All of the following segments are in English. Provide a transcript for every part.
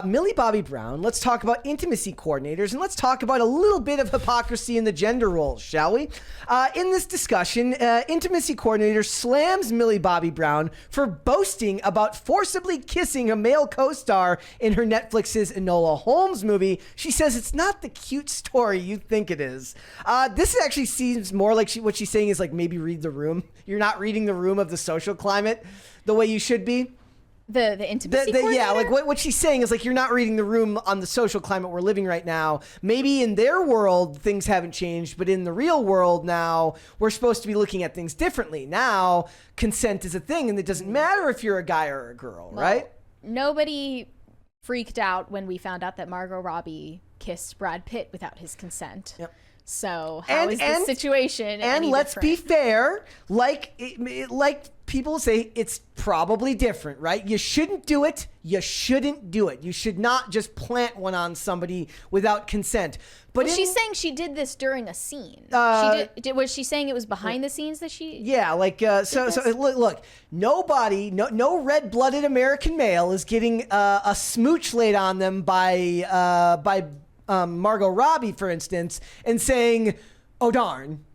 Millie Bobby Brown, let's talk about intimacy coordinators, and let's talk about a little bit of hypocrisy in the gender roles, shall we? In this discussion, intimacy coordinator slams Millie Bobby Brown for boasting about forcibly kissing a male co-star in her Netflix's Enola Holmes movie. She says it's not the cute story you think it is. This actually seems more like what she's saying is like maybe read the room. You're not reading the room of the social climate the way you should be. The intimacy coordinator? Yeah, like what she's saying is like you're not reading the room on the social climate we're living right now. Maybe in their world things haven't changed, but in the real world now we're supposed to be looking at things differently. Now consent is a thing, and it doesn't matter if you're a guy or a girl, right? Nobody freaked out when we found out that Margot Robbie kissed Brad Pitt without his consent. Yep. So how is this situation? And let's be fair, like people say, it's probably different, right? You shouldn't do it. You shouldn't do it. You should not just plant one on somebody without consent. But she's saying she did this during a scene. Was she saying it was behind the scenes that she? Yeah, like so look, nobody, no red-blooded American male is getting a smooch laid on them by Margot Robbie, for instance, and saying, "Oh darn."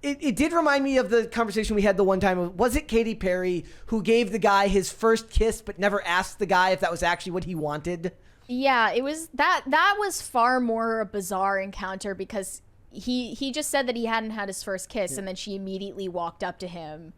It did remind me of the conversation we had the one time. Was it Katy Perry who gave the guy his first kiss but never asked the guy if that was actually what he wanted? Yeah, it was that was far more a bizarre encounter because he just said that he hadn't had his first kiss, and then she immediately walked up to him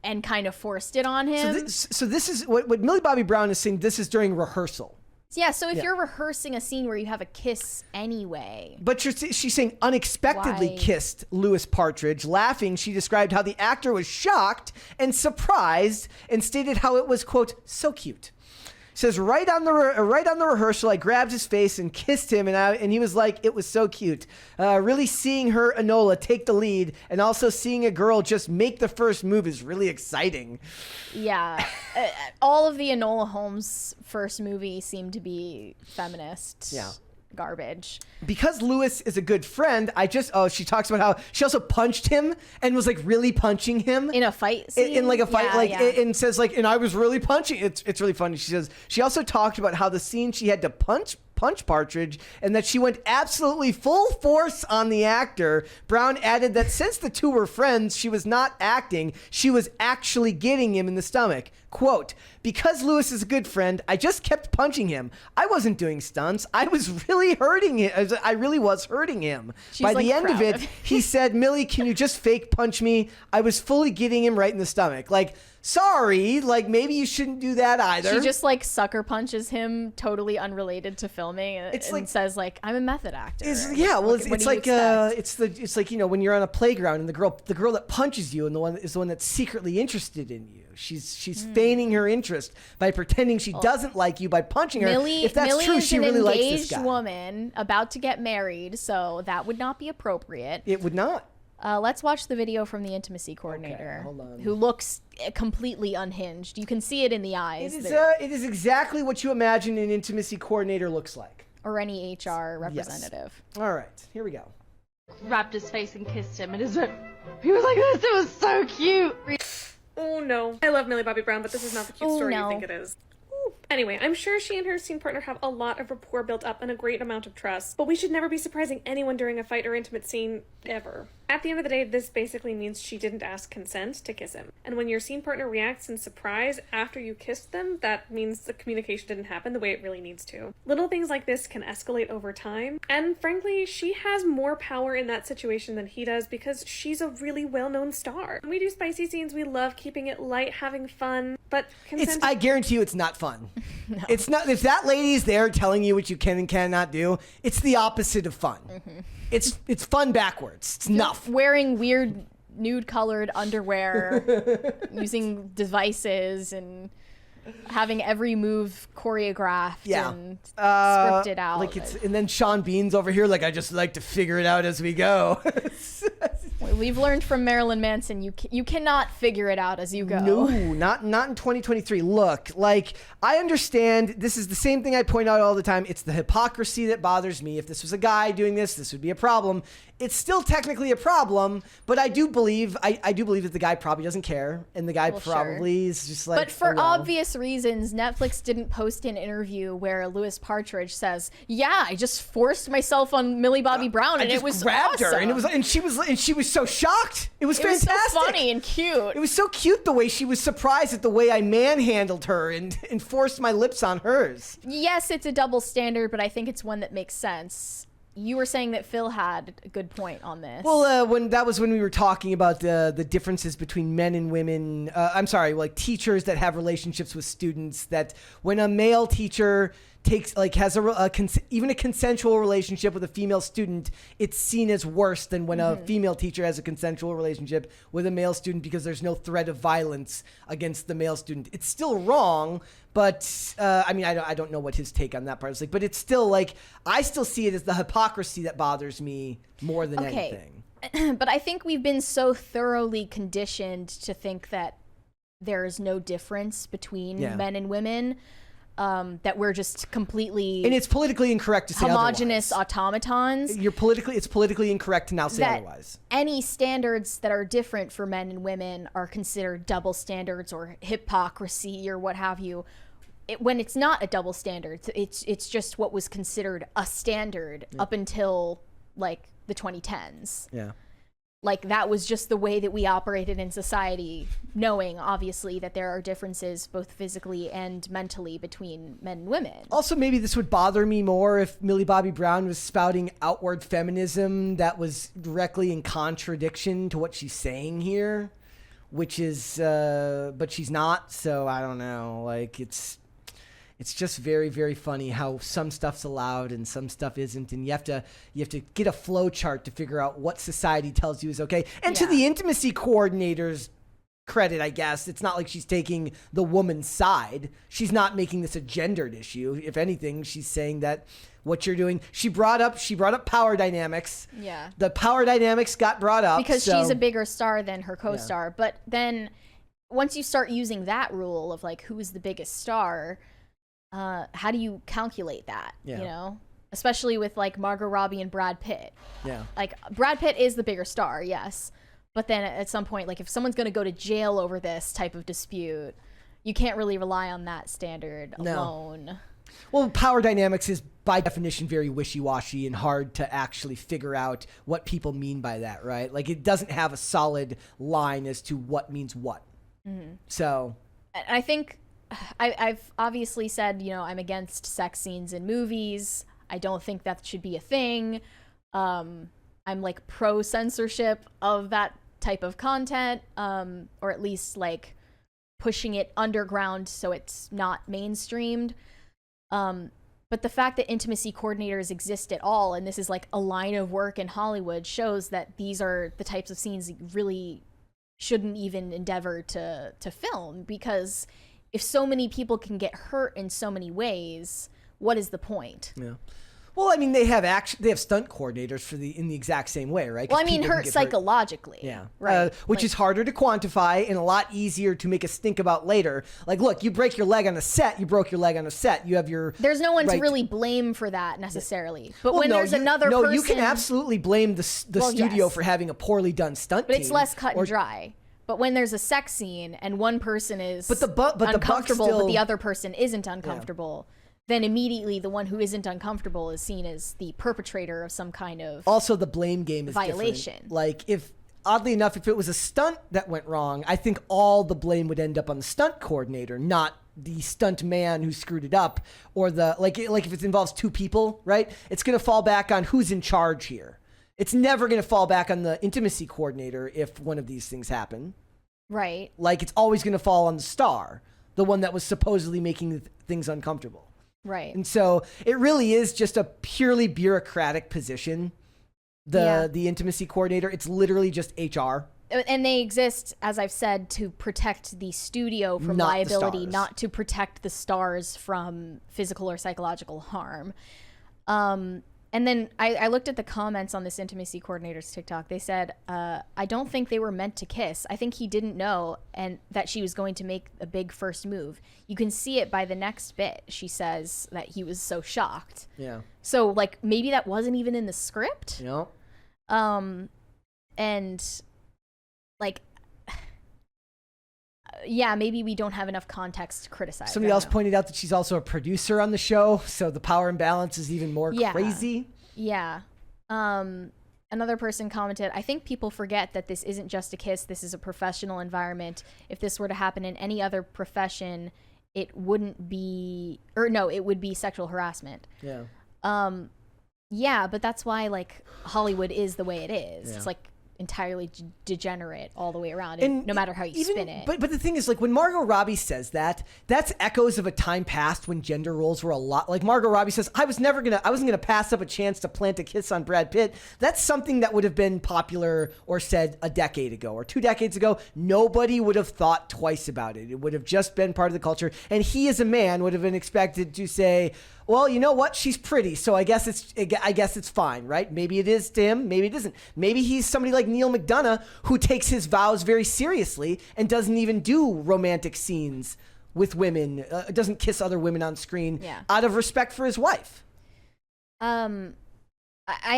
and kind of forced it on him. So this is what Millie Bobby Brown is saying. This is during rehearsal. Yeah, so if you're rehearsing a scene where you have a kiss anyway. But she's saying unexpectedly kissed Louis Partridge. Laughing, she described how the actor was shocked and surprised and stated how it was, quote, so cute. Says right on the rehearsal, I grabbed his face and kissed him, and he was like, it was so cute. Really seeing her, Enola, take the lead, and also seeing a girl just make the first move is really exciting. Yeah, all of the Enola Holmes first movie seemed to be feminist. Yeah. Garbage. Because Louis is a good friend, she talks about how she also punched him and was like really punching him in a fight scene? in like a fight, and says like, and I was really punching. It's really funny. She says she also talked about how the scene she had to punch Partridge and that she went absolutely full force on the actor. Brown added that since the two were friends, she was not acting, she was actually getting him in the stomach. Quote, because Louis is a good friend, I just kept punching him. I wasn't doing stunts. I was really hurting him. I really was hurting him. By the end of it, he said, Millie, can you just fake punch me? I was fully getting him right in the stomach. Like, sorry, like maybe you shouldn't do that either. She just like sucker punches him, totally unrelated to filming, and says like, I'm a method actor. It's like you know when you're on a playground and the girl that punches you and is the one that's secretly interested in you. She's feigning her interest by pretending she doesn't like you by punching her. Millie, if that's Millie true, is she really likes this guy. an engaged woman about to get married, so that would not be appropriate. It would not. Let's watch the video from the intimacy coordinator, who looks completely unhinged. You can see it in the eyes. It is exactly what you imagine an intimacy coordinator looks like. Or any HR representative. Yes. All right, here we go. Grabbed his face and kissed him, and he was like this. It was so cute. Oh no. I love Millie Bobby Brown, but this is not the cute story you think it is. Anyway, I'm sure she and her scene partner have a lot of rapport built up and a great amount of trust, but we should never be surprising anyone during a fight or intimate scene, ever. At the end of the day, this basically means she didn't ask consent to kiss him. And when your scene partner reacts in surprise after you kissed them, that means the communication didn't happen the way it really needs to. Little things like this can escalate over time, and frankly, she has more power in that situation than he does because she's a really well-known star. When we do spicy scenes, we love keeping it light, having fun, but consent... I guarantee you it's not fun. No. It's not. If that lady's there telling you what you can and cannot do, it's the opposite of fun. Mm-hmm. It's fun backwards. It's nuff. Wearing weird nude-colored underwear, using devices, and having every move choreographed and scripted out. And then Sean Bean's over here like, I just like to figure it out as we go. We've learned from Marilyn Manson, you cannot figure it out as you go. No, not in 2023. Look, like, I understand this is the same thing I point out all the time. It's the hypocrisy that bothers me. If this was a guy doing this would be a problem. It's still technically a problem, but I do believe I do believe that the guy probably doesn't care, and the guy probably is just like. But for obvious reasons, Netflix didn't post an interview where Louis Partridge says, "Yeah, I just forced myself on Millie Bobby Brown, and it was grabbed awesome." her, and she was so shocked. It was fantastic. It was so funny and cute. It was so cute the way she was surprised at the way I manhandled her and forced my lips on hers. Yes, it's a double standard, but I think it's one that makes sense. You were saying that Phil had a good point on this. Well, when we were talking about the differences between men and women, like teachers that have relationships with students, that when a male teacher has even a consensual relationship with a female student, it's seen as worse than when a female teacher has a consensual relationship with a male student, because there's no threat of violence against the male student. It's still wrong, but I don't know what his take on that part is like, but it's still like, I still see it as the hypocrisy that bothers me more than anything. But I think we've been so thoroughly conditioned to think that there is no difference between men and women, that we're just completely, and it's politically incorrect to say homogenous otherwise. Automatons. It's politically incorrect to now say otherwise. Any standards that are different for men and women are considered double standards or hypocrisy or what have you. When it's not a double standard, it's just what was considered a standard up until like the 2010s. Yeah. Like, that was just the way that we operated in society, knowing, obviously, that there are differences both physically and mentally between men and women. Also, maybe this would bother me more if Millie Bobby Brown was spouting outward feminism that was directly in contradiction to what she's saying here, which is, but she's not, so I don't know. Like, it's just very, very funny how some stuff's allowed and some stuff isn't, and you have to get a flow chart to figure out what society tells you is okay. And to the intimacy coordinator's credit, I guess, it's not like she's taking the woman's side. She's not making this a gendered issue. If anything, she's saying that what you're doing. She brought up power dynamics. Yeah. The power dynamics got brought up because she's a bigger star than her co-star. Yeah. But then once you start using that rule of like who is the biggest star, how do you calculate that? Yeah. You know, especially with like Margot Robbie and Brad Pitt. Yeah. Like, Brad Pitt is the bigger star, yes. But then at some point, like, if someone's going to go to jail over this type of dispute, you can't really rely on that standard alone. Well, power dynamics is by definition very wishy-washy and hard to actually figure out what people mean by that, right? Like, it doesn't have a solid line as to what means what. Mm-hmm. So I think I've obviously said, you know, I'm against sex scenes in movies. I don't think that should be a thing. I'm like pro censorship of that type of content, or at least like pushing it underground so it's not mainstreamed. But the fact that intimacy coordinators exist at all, and this is like a line of work in Hollywood, shows that these are the types of scenes you really shouldn't even endeavor to film, because if so many people can get hurt in so many ways, what is the point? Yeah. Well, I mean, they have stunt coordinators in the exact same way, right? Well, I mean, hurt psychologically. Yeah. Right. Which is harder to quantify and a lot easier to make us think about later. Like, look, you break your leg on a set, you broke your leg on a set. You have your... There's no one to really blame for that necessarily. But when there's another person... No, you can absolutely blame the studio for having a poorly done stunt team. But it's less cut and dry. But when there's a sex scene and one person is uncomfortable, but the other person isn't uncomfortable... Yeah. Then immediately the one who isn't uncomfortable is seen as the perpetrator of some kind of also the blame game is violation. Different. Like, if oddly enough, if it was a stunt that went wrong, I think all the blame would end up on the stunt coordinator, not the stunt man who screwed it up, or the like if it involves two people, right? It's going to fall back on who's in charge here. It's never going to fall back on the intimacy coordinator if one of these things happen. Right. Like, it's always going to fall on the star, the one that was supposedly making things uncomfortable. Right. And so it really is just a purely bureaucratic position, the intimacy coordinator. It's literally just HR. And they exist, as I've said, to protect the studio from liability, not to protect the stars from physical or psychological harm. And And then I looked at the comments on this intimacy coordinator's TikTok. They said, I don't think they were meant to kiss. I think he didn't know and that she was going to make a big first move. You can see it by the next bit. She says that he was so shocked. Yeah. So like maybe that wasn't even in the script. Yeah. And like, yeah, maybe we don't have enough context to criticize. Somebody else pointed out that she's also a producer on the show, so the power imbalance is even more crazy. Yeah. Another person commented, I think people forget that this isn't just a kiss. This is a professional environment. If this were to happen in any other profession, it wouldn't be, or no, it would be sexual harassment. Yeah. Yeah, but that's why like Hollywood is the way it is. Yeah. It's like entirely degenerate all the way around, and no matter how you spin it. But the thing is, like when Margot Robbie says that, that's echoes of a time past when gender roles were a lot. Like Margot Robbie says, I wasn't gonna pass up a chance to plant a kiss on Brad Pitt. That's something that would have been popular or said a decade ago or 2 decades ago. Nobody would have thought twice about it. It would have just been part of the culture. And he, as a man, would have been expected to say, well, you know what? She's pretty, so I guess it's fine, right? Maybe it is to him, maybe it isn't. Maybe he's somebody like Neil McDonough who takes his vows very seriously and doesn't even do romantic scenes with women, doesn't kiss other women on screen out of respect for his wife. I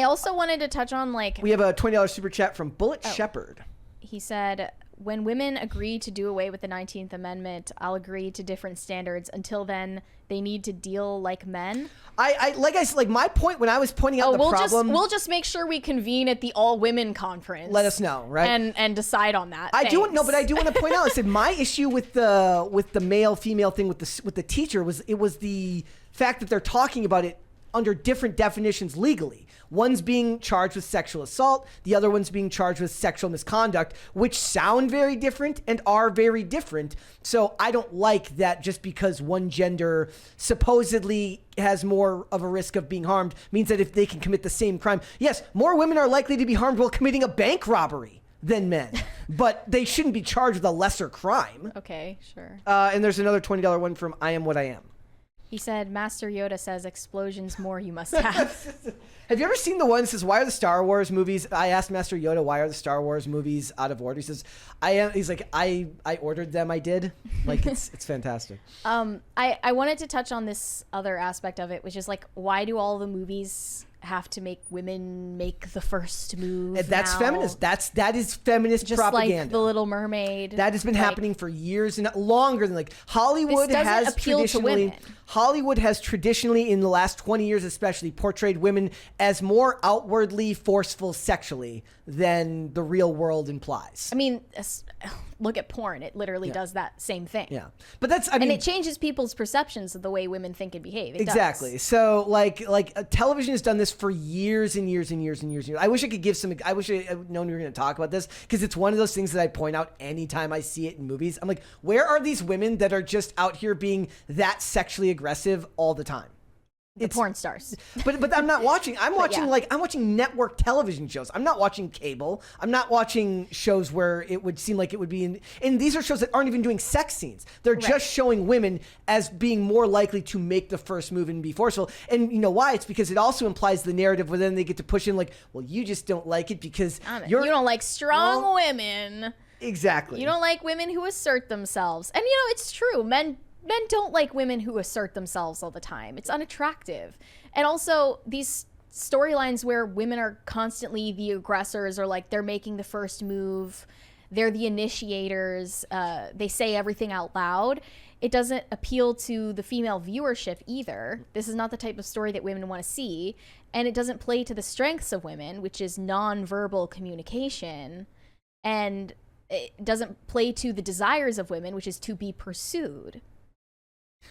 also wanted to touch on like... We have a $20 super chat from Bullet Shepherd. He said, when women agree to do away with the 19th Amendment, I'll agree to different standards. Until then, they need to deal like men. Like my point when I was pointing out the problem. We'll just make sure we convene at the all women conference. Let us know, right? And decide on that. But I do want to point out. I said my issue with the male female thing with the teacher was the fact that they're talking about it under different definitions legally. One's being charged with sexual assault, the other one's being charged with sexual misconduct, which sound very different and are very different. So I don't like that just because one gender supposedly has more of a risk of being harmed means that if they can commit the same crime, yes, more women are likely to be harmed while committing a bank robbery than men, but they shouldn't be charged with a lesser crime. Okay, sure. And there's another $20 one from I Am What I Am. He said, Master Yoda says, explosions more you must have. Have you ever seen the one that says, why are the Star Wars movies? I asked Master Yoda, why are the Star Wars movies out of order? He says, he's like, I ordered them. I did. Like, it's fantastic. I wanted to touch on this other aspect of it, which is like, why do all the movies have to make women make the first move? And that's now? feminist. That is feminist just propaganda. Like The Little Mermaid. That has been happening for years and longer than like Hollywood has traditionally. Hollywood has traditionally, in the last 20 years especially, portrayed women as more outwardly forceful sexually than the real world implies. I mean, look at porn. It literally does that same thing. Yeah. But that's, and it changes people's perceptions of the way women think and behave. It does. So like television has done this for years and years and years and years. I wish I could give I wish I had known we were going to talk about this, because it's one of those things that I point out anytime I see it in movies. I'm like, where are these women that are just out here being that sexually aggressive all the time? It's porn stars. But I'm not watching. I'm watching network television shows. I'm not watching cable. I'm not watching shows where it would seem like it would be and these are shows that aren't even doing sex scenes. They're just showing women as being more likely to make the first move and be forceful. And you know why? It's because it also implies the narrative where then they get to push in like, well, you just don't like it because you don't like strong women. Exactly. You don't like women who assert themselves. And it's true. Men don't like women who assert themselves all the time. It's unattractive. And also these storylines where women are constantly the aggressors, or like they're making the first move, they're the initiators, they say everything out loud. It doesn't appeal to the female viewership either. This is not the type of story that women want to see. And it doesn't play to the strengths of women, which is nonverbal communication. And it doesn't play to the desires of women, which is to be pursued.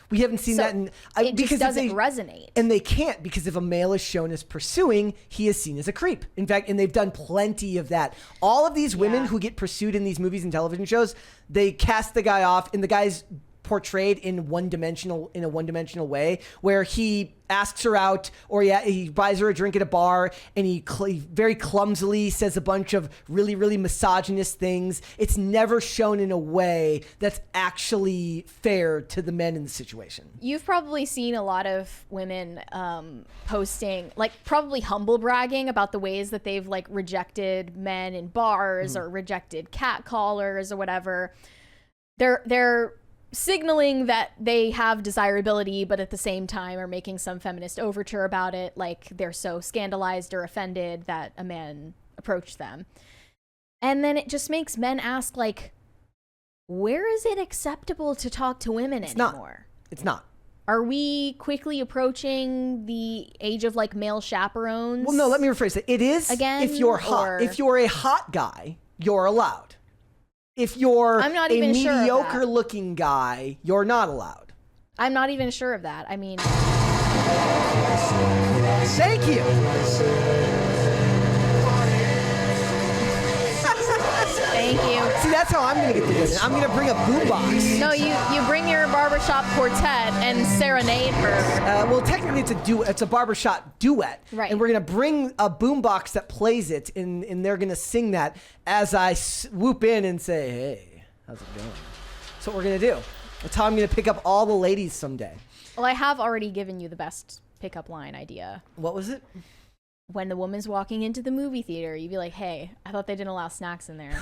We haven't seen that it just doesn't resonate. And they can't, because if a male is shown as pursuing, he is seen as a creep. In fact, and they've done plenty of that. All of these women who get pursued in these movies and television shows, they cast the guy off, and the guy's portrayed in a one-dimensional way, where he asks her out, or he buys her a drink at a bar, and he very clumsily says a bunch of really, really misogynist things. It's never shown in a way that's actually fair to the men in the situation. You've probably seen a lot of women posting, like probably humble bragging about the ways that they've like rejected men in bars or rejected catcallers or whatever. They're signaling that they have desirability, but at the same time are making some feminist overture about it, like they're so scandalized or offended that a man approached them. And then it just makes men ask, like, where is it acceptable to talk to women anymore? It's not. Are we quickly approaching the age of like male chaperones? Well, no, let me rephrase that. It is again, if you're hot. If you're a hot guy, you're allowed. If you're I'm not a even sure of mediocre looking guy, you're not allowed. I'm not even sure of that. I mean, thank you. Thank you. See, that's how I'm going to get the women. I'm going to bring a boombox. No, you bring your barbershop quartet and serenade her. Well, technically it's a duet. It's a barbershop duet. Right. And we're going to bring a boombox that plays it, and they're going to sing that as I swoop in and say, hey, how's it going? That's what we're going to do. That's how I'm going to pick up all the ladies someday. Well, I have already given you the best pickup line idea. What was it? When the woman's walking into the movie theater, you'd be like, hey, I thought they didn't allow snacks in there.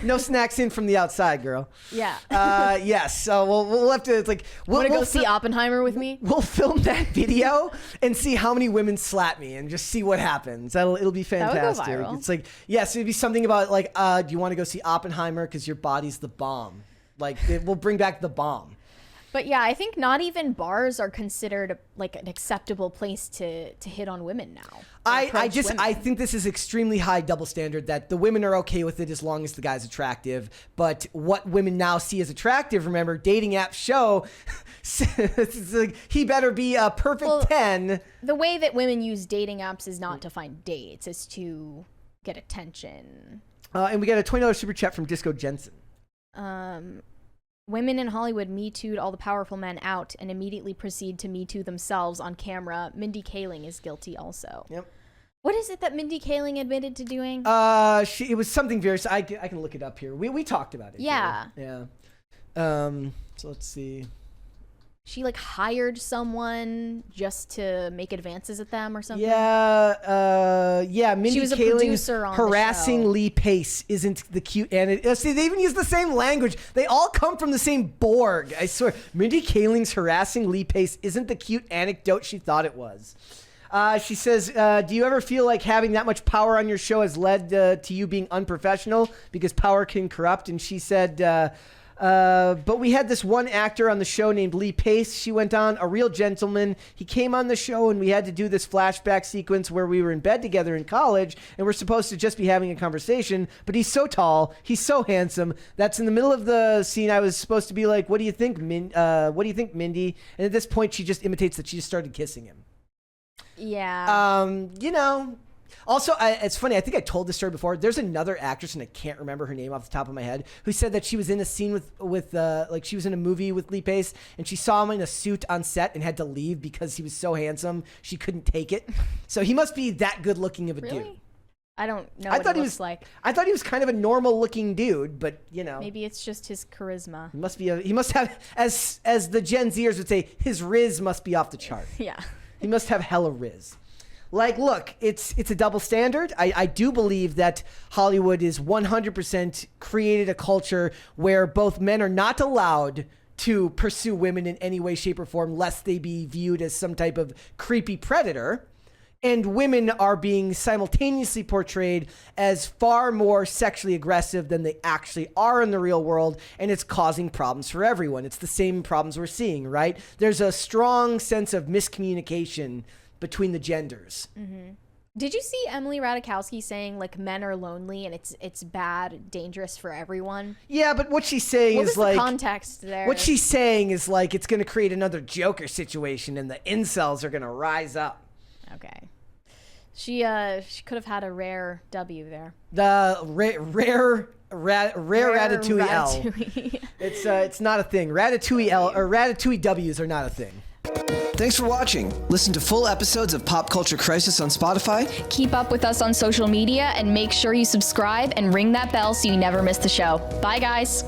No snacks in from the outside, girl. Yeah. Yes. So we'll have to, like... Want to go see Oppenheimer with me? We'll film that video and see how many women slap me and just see what happens. It'll be fantastic. That would go viral. It's like, yes, it'd be something about, like, do you want to go see Oppenheimer because your body's the bomb? Like, we'll bring back the bomb. But yeah, I think not even bars are considered like an acceptable place to hit on women now. I think this is extremely high double standard that the women are okay with it as long as the guy's attractive. But what women now see as attractive, remember, dating apps show, it's like, he better be a perfect 10. The way that women use dating apps is not to find dates, it's to get attention. And we got a $20 super chat from Disco Jensen. Women in Hollywood Me Too'd all the powerful men out and immediately proceed to Me Too themselves on camera. Mindy Kaling is guilty also. Yep. What is it that Mindy Kaling admitted to doing? It was something very... I can look it up here. We talked about it. Yeah. Here. Yeah. So let's see. She like hired someone just to make advances at them or something. Yeah, Mindy she was Kaling a producer on harassing the show. Lee Pace isn't the cute and see they even use the same language. They all come from the same Borg. I swear. Mindy Kaling's harassing Lee Pace isn't the cute anecdote she thought it was. She says, do you ever feel like having that much power on your show has led to you being unprofessional because power can corrupt? And she said, but we had this one actor on the show named Lee Pace. She went on, a real gentleman. He came on the show and we had to do this flashback sequence where we were in bed together in college and we're supposed to just be having a conversation. But he's so tall. He's so handsome. That's in the middle of the scene. I was supposed to be like, what do you think, Mindy? And at this point, she just imitates that she just started kissing him. Yeah. Also, it's funny. I think I told this story before. There's another actress, and I can't remember her name off the top of my head, who said that she was in a scene with like she was in a movie with Lee Pace, and she saw him in a suit on set and had to leave because he was so handsome she couldn't take it. So he must be that good looking of a dude. I don't know what he looks like. I thought he was kind of a normal looking dude, but maybe it's just his charisma. He must have, as the Gen Zers would say, his riz must be off the chart. Yeah. He must have hella riz. Like, look, it's a double standard. I do believe that Hollywood is 100% created a culture where both men are not allowed to pursue women in any way, shape, or form, lest they be viewed as some type of creepy predator. And women are being simultaneously portrayed as far more sexually aggressive than they actually are in the real world, and it's causing problems for everyone. It's the same problems we're seeing, right? There's a strong sense of miscommunication between the genders. Mm-hmm. Did you see Emily Ratajkowski saying like men are lonely and it's bad, dangerous for everyone? Yeah, but what she's saying is like the context there. What she's saying is like it's going to create another Joker situation, and the incels are going to rise up. Okay, she could have had a rare W there. The rare rare Ratatouille L. It's not a thing. Ratatouille L or Ratatouille W's are not a thing. Thanks for watching. Listen to full episodes of Pop Culture Crisis on Spotify. Keep up with us on social media and make sure you subscribe and ring that bell so you never miss the show. Bye, guys.